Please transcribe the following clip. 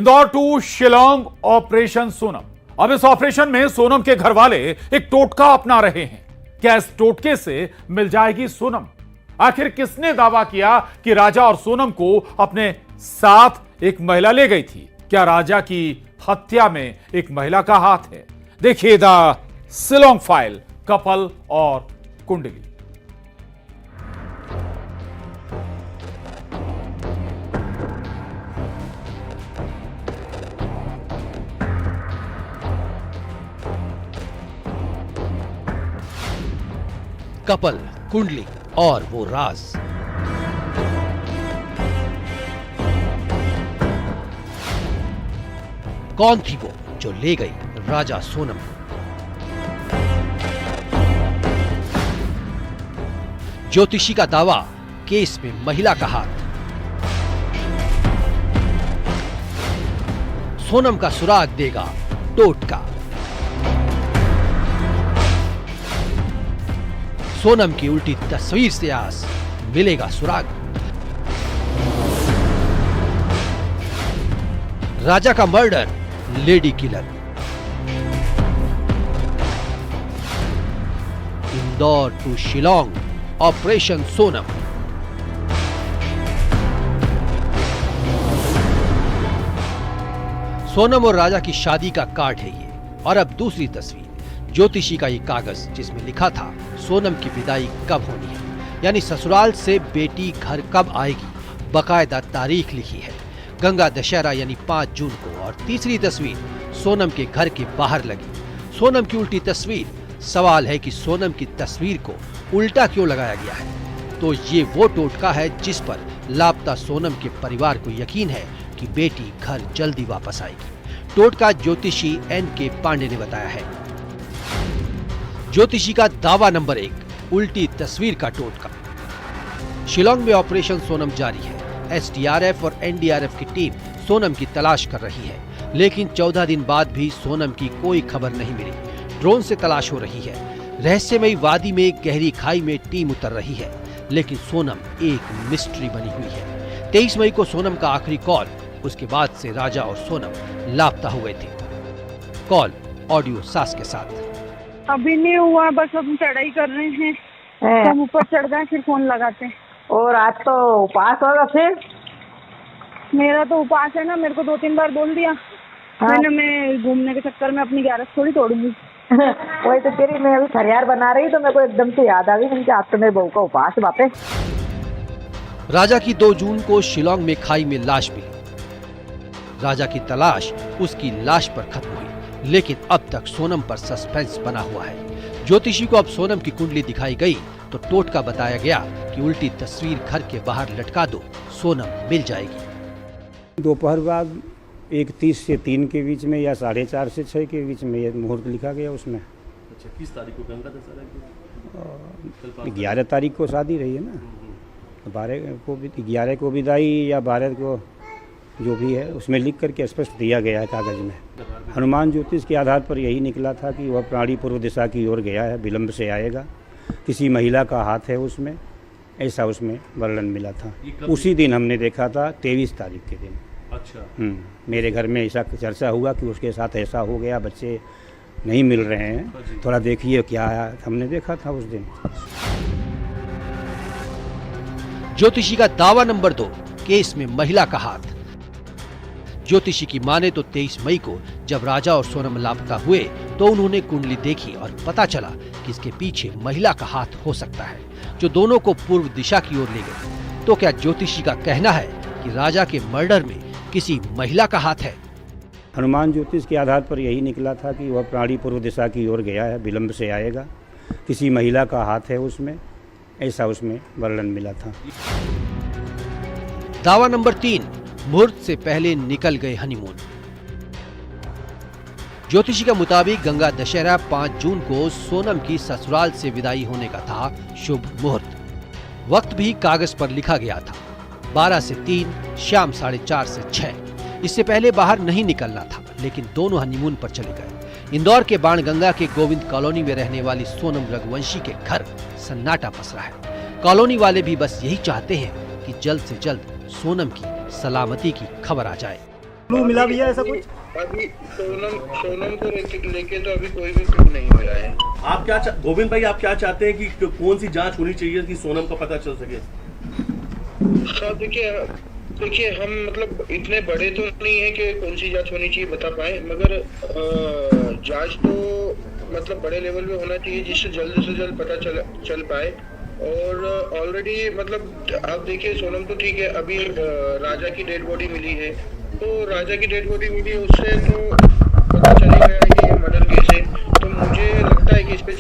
Indore to Shillong operation Sonam. अब इस operation में सोनम के घर वाले एक टोटका अपना रहे हैं। क्या इस टोटके से मिल जाएगी सोनम? आखिर किसने दावा किया कि राजा और सोनम को अपने साथ एक महिला ले गई थी? क्या राजा की हत्या में एक महिला का हाथ है? देखिए द शिलोंग फाइल, कपल और कुंडली। कपल, कुंडली और वो राज। कौन थी वो जो ले गई राजा सोनम? ज्योतिषी का दावा, केस में महिला का हाथ। सोनम का सुराग देगा टोटका। सोनम की उल्टी तस्वीर से आज मिलेगा सुराग। राजा का murder, lady killer. Indore to Shillong, operation Sonam. Sonam और राजा की शादी का कार्ड है ये। और अब दूसरी तस्वीर, ज्योतिषी का ये कागज जिसमें लिखा था सोनम की विदाई कब होनी है, यानी ससुराल से बेटी घर कब आएगी, बकायदा तारीख लिखी है, गंगा दशहरा यानी 5 जून को। और तीसरी तस्वीर सोनम के घर के बाहर लगी। सोनम की उल्टी तस्वीर। सवाल है कि सोनम की तस्वीर को उल्टा क्यों लगाया गया है? तो ये वो टोटका है जिस पर लापता सोनम के परिवार को यकीन है कि बेटी घर जल्दी वापस आएगी। टोटका ज्योतिषी NK पांडे ने बताया है। ज्योतिषी का दावा नंबर 1, उल्टी तस्वीर का टोटका। शिलोंग में ऑपरेशन सोनम जारी है। SDRF और NDRF की टीम सोनम की तलाश कर रही है, लेकिन 14 दिन बाद भी सोनम की कोई खबर नहीं मिली। ड्रोन से तलाश हो रही है। रहस्यमयी वादी में गहरी खाई में टीम उतर रही है, लेकिन सोनम एक मिस्ट्री बनी हुई है। 23 मई को सोनम का आखिरी कॉल, उसके बाद से राजा और सोनम लापता हो गए थे। कॉल ऑडियो सास के साथ। अभी नहीं हुआ, बस हम चढ़ाई कर रहे हैं। हम ऊपर चढ़ गए फिर फोन लगाते हैं। और आज तो उपास होगा फिर? मेरा तो उपास है ना, मेरे को 2-3 बार बोल दिया। हाँ। मैं घूमने के चक्कर में अपनी 11 थोड़ी तोड़ूंगी। वही तो तेरी, मैं अभी खरियार बना रही तो मेरे को एकदम से याद आ गई कि आज तो मेरे बहू का उपास है बापे। राजा की 2 जून को शिलोंग में खाई में लाश मिली। राजा की तलाश उसकी लाश पर खत्म हुई, लेकिन अब तक सोनम पर सस्पेंस बना हुआ है। ज्योतिषी को अब सोनम की कुंडली दिखाई गई तो टोटका बताया गया कि उल्टी तस्वीर घर के बाहर लटका दो, सोनम मिल जाएगी। दोपहर बाद 1:30 से 3 के बीच में या 4:30 से 6 के बीच में ये मुहूर्त लिखा गया उसमें। अच्छा, किस तारीख को गंगा दशहरा की? 11 तारीख को शादी रही है ना, 12 को भी, 11 को विदाई या 12 को जो भी है उसमें लिख करके स्पष्ट दिया गया है कागज में। हनुमान ज्योतिष के आधार पर यही निकला था कि वह प्राणी पूर्व दिशा की ओर गया है, विलंब से आएगा, किसी महिला का हाथ है उसमें, ऐसा उसमें वर्णन मिला था। उसी दिन हमने देखा था, 23 तारीख के दिन। अच्छा। मेरे घर में ऐसा चर्चा हुआ कि उसके साथ ऐसा हो गया, बच्चे नहीं मिल रहे हैं, थोड़ा देखिए क्या है। हमने देखा था उस दिन। ज्योतिषी का दावा नंबर 2, केस में महिला का हाथ। ज्योतिषी की माने तो 23 मई को जब राजा और सोनम लापता हुए तो उन्होंने कुंडली देखी और पता चला कि इसके पीछे महिला का हाथ हो सकता है, जो दोनों को पूर्व दिशा की ओर ले गई। तो क्या ज्योतिषी का कहना है कि राजा के मर्डर में किसी महिला का हाथ है? हनुमान ज्योतिष के आधार पर यही निकला था कि वह प्राणी पूर्व दिशा की ओर गया है, विलंब से आएगा, किसी महिला का हाथ है उसमें, ऐसा उसमें वर्णन मिला था। दावा नंबर 3, मुहूर्त से पहले निकल गए हनीमून। ज्योतिषी के मुताबिक गंगा दशहरा 5 जून को सोनम की ससुराल से विदाई होने का था शुभ मुहूर्त। वक्त भी कागज पर लिखा गया था, 12 से 3, शाम 4:30 से 6। इससे पहले बाहर नहीं निकलना था, लेकिन दोनों हनीमून पर चले गए। इंदौर के बाणगंगा के गोविंद कॉलोनी में रहने वाली सोनम रघुवंशी के घर सन्नाटा पसरा है। कॉलोनी वाले भी बस यही चाहते हैं कि जल्द से जल्द सोनम की सलामती की खबर आ जाए। क्लू मिला भैया ऐसा कुछ? अभी सोनम को लेके तो अभी कोई भी क्लू नहीं मिला है। आप क्या गोविंद भाई, आप क्या चाहते हैं कि कौन सी जांच होनी चाहिए कि सोनम का पता चल सके? सर देखिए हम मतलब इतने बड़े तो नहीं है कि कौन सी जांच होनी चाहिए बता पाए, मगर जांच तो मतलब बड़े लेवल पे होना चाहिए जिससे जल्द से जल्द पता चल पाए। और ऑलरेडी मतलब आप देखिए सोनम तो ठीक है, अभी राजा की डेड बॉडी मिली है, तो राजा की डेड बॉडी मिली उससे तो पता चल ही गया है कि ये मर्डर केस है। तो मुझे लगता है कि इस पे